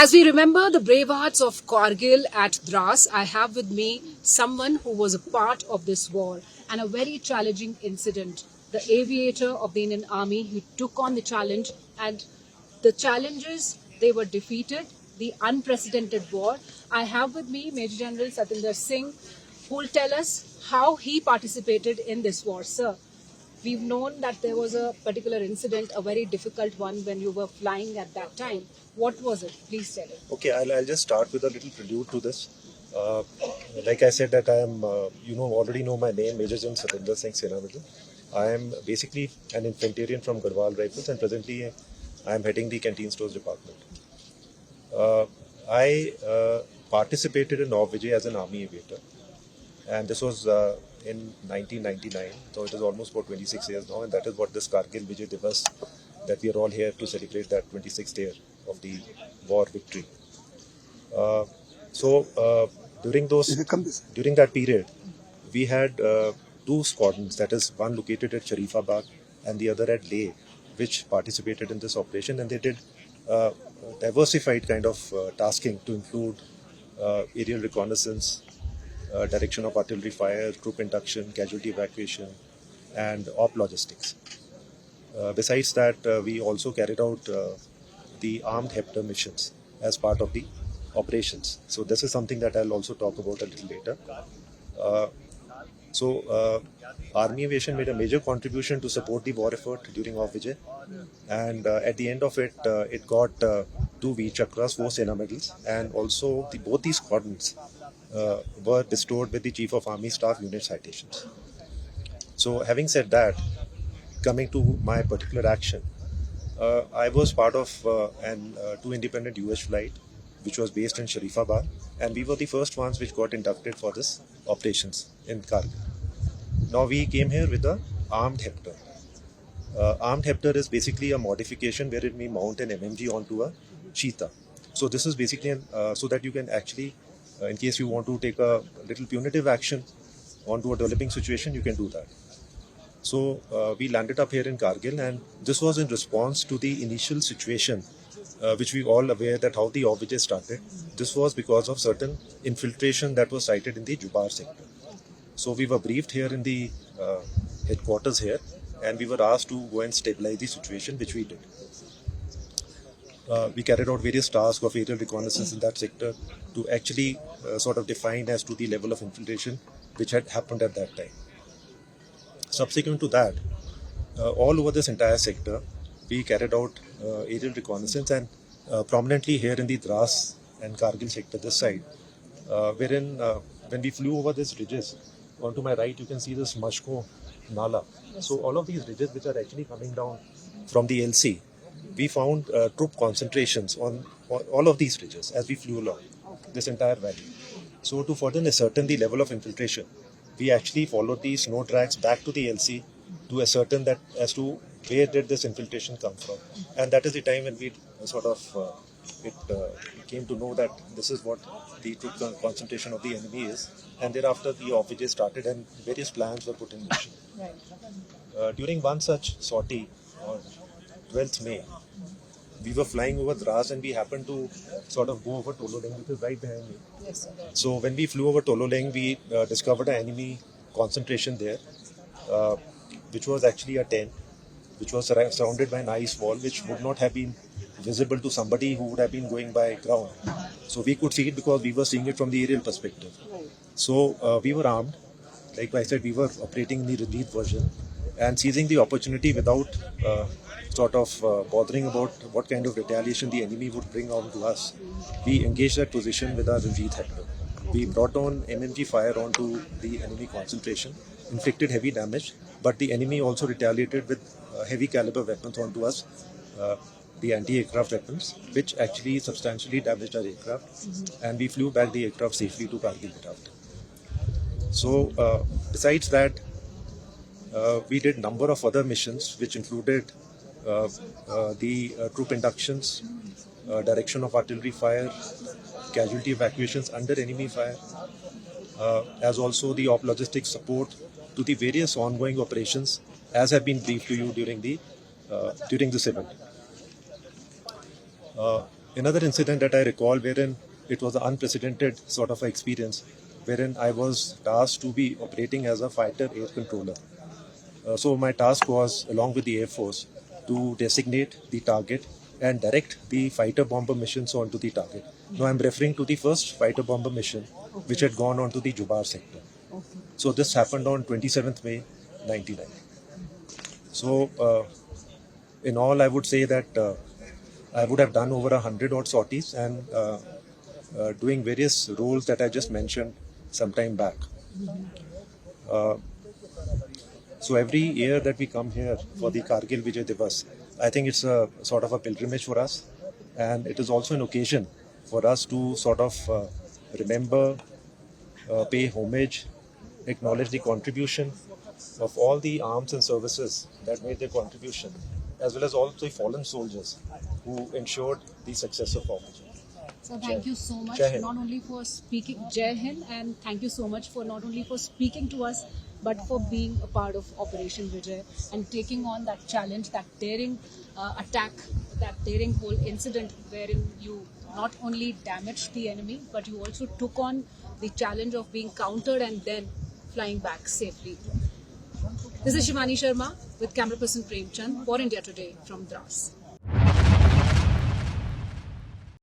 As we remember the brave hearts of Kargil at Dras, I have with me someone who was a part of this war and a very challenging incident. The aviator of the Indian Army who took on the challenge, and the challenges they were defeated, the unprecedented war. I have with me Major General Satinder Singh, who will tell us how he participated in this war. Sir, we've known that there was a particular incident, a very difficult one, when you were flying at that time. What was it? Please tell it. Okay, I'll just start with a little prelude to this. Uh, like I said, that I am, already know my name, Major General Satinder Singh Senamidal. I am basically an infantryman from Garhwal Rifles, and presently I am heading the canteen stores department. I participated in Nav Vijay as an army aviator, and this was in 1999, so it is almost about 26 years now, and that is what this Kargil Vijay Divas, that we are all here to celebrate that 26th year of the war victory. Uh, so during that period, we had two squadrons, that is one located at Sharifabad and the other at Leh, which participated in this operation, and they did uh, diversified kind of tasking to include aerial reconnaissance, direction of artillery fire, troop induction, casualty evacuation, and op logistics. Besides that, we also carried out the armed Hepter missions as part of the operations. So this is something that I'll also talk about a little later. Uh, so Army Aviation made a major contribution to support the war effort during Nav Vijay, and at the end of it, it got two Veer Chakras, 4 Sena medals, and also both these squadrons were bestowed with the Chief of Army Staff Unit citations. So having said that, coming to my particular action, I was part of an two independent US flight, which was based in Sharifabad, and we were the first ones which got inducted for this operations in Kargil. Now we came here with the armed Hepter. Armed Hepter is basically a modification wherein we mount an MMG onto a cheetah. So this is basically so that you can actually, in case you want to take a little punitive action onto a developing situation, you can do that. So we landed up here in Kargil, and this was in response to the initial situation, which we all aware that how the Nav Vijay started. This was because of certain infiltration that was cited in the Jubar sector. So we were briefed here in the headquarters here, and we were asked to go and stabilize the situation, which we did. We carried out various tasks of aerial reconnaissance in that sector to actually sort of define as to the level of infiltration which had happened at that time. Subsequent to that, all over this entire sector, we carried out aerial reconnaissance, and prominently here in the Dras and Kargil sector, this side, wherein when we flew over these ridges, onto my right you can see this Mashko Nala. So all of these ridges which are actually coming down from the LC, we found troop concentrations on all of these ridges as we flew along this entire valley. So to further ascertain the level of infiltration, we actually followed the snow tracks back to the LC to ascertain that as to where did this infiltration come from. And that is the time when we sort of came to know that this is what the troop concentration of the enemy is. And thereafter the Nav Vijay started and various plans were put in motion. During one such sortie on 12th May, we were flying over Dras, and we happened to sort of go over Tololeng, which is right behind me. Yes, sir. So when we flew over Tololeng, we discovered an enemy concentration there, which was actually a tent, which was surrounded by an ice wall, which would not have been visible to somebody who would have been going by ground. So we could see it because we were seeing it from the aerial perspective. So we were armed. Like I said, we were operating in the relief version and seizing the opportunity without bothering about what kind of retaliation the enemy would bring on to us. We engaged that position with our Ranjit Hector. We brought on MMG fire onto the enemy concentration, inflicted heavy damage, but the enemy also retaliated with heavy caliber weapons onto us, the anti-aircraft weapons, which actually substantially damaged our aircraft, and we flew back the aircraft safely to Kargil thereafter. So besides that, we did number of other missions which included the troop inductions, direction of artillery fire, casualty evacuations under enemy fire, as also the op logistics support to the various ongoing operations as have been briefed to you during this event. Another incident that I recall wherein it was an unprecedented sort of experience, wherein I was tasked to be operating as a fighter air controller. So my task was, along with the Air Force, to designate the target and direct the fighter bomber missions onto the target. Now I'm referring to the first fighter bomber mission, which had gone onto the Jubar sector. Okay. So this happened on 27th May 99. So in all, I would say that I would have done over 100 odd sorties and doing various roles that I just mentioned some time back. So every year that we come here for the Kargil Vijay Divas, I think it's a sort of a pilgrimage for us, and it is also an occasion for us to sort of remember, pay homage, acknowledge the contribution of all the arms and services that made their contribution, as well as all the fallen soldiers who ensured the success of Operation. So thank you so much, Jai Hind. not only for speaking, Jai Hind, and thank you so much for not only for speaking to us, but for being a part of Operation Vijay and taking on that challenge, that daring attack, that daring whole incident wherein you not only damaged the enemy, but you also took on the challenge of being countered and then flying back safely. This is Shivani Sharma with camera person Prem Chand for India Today from Dras.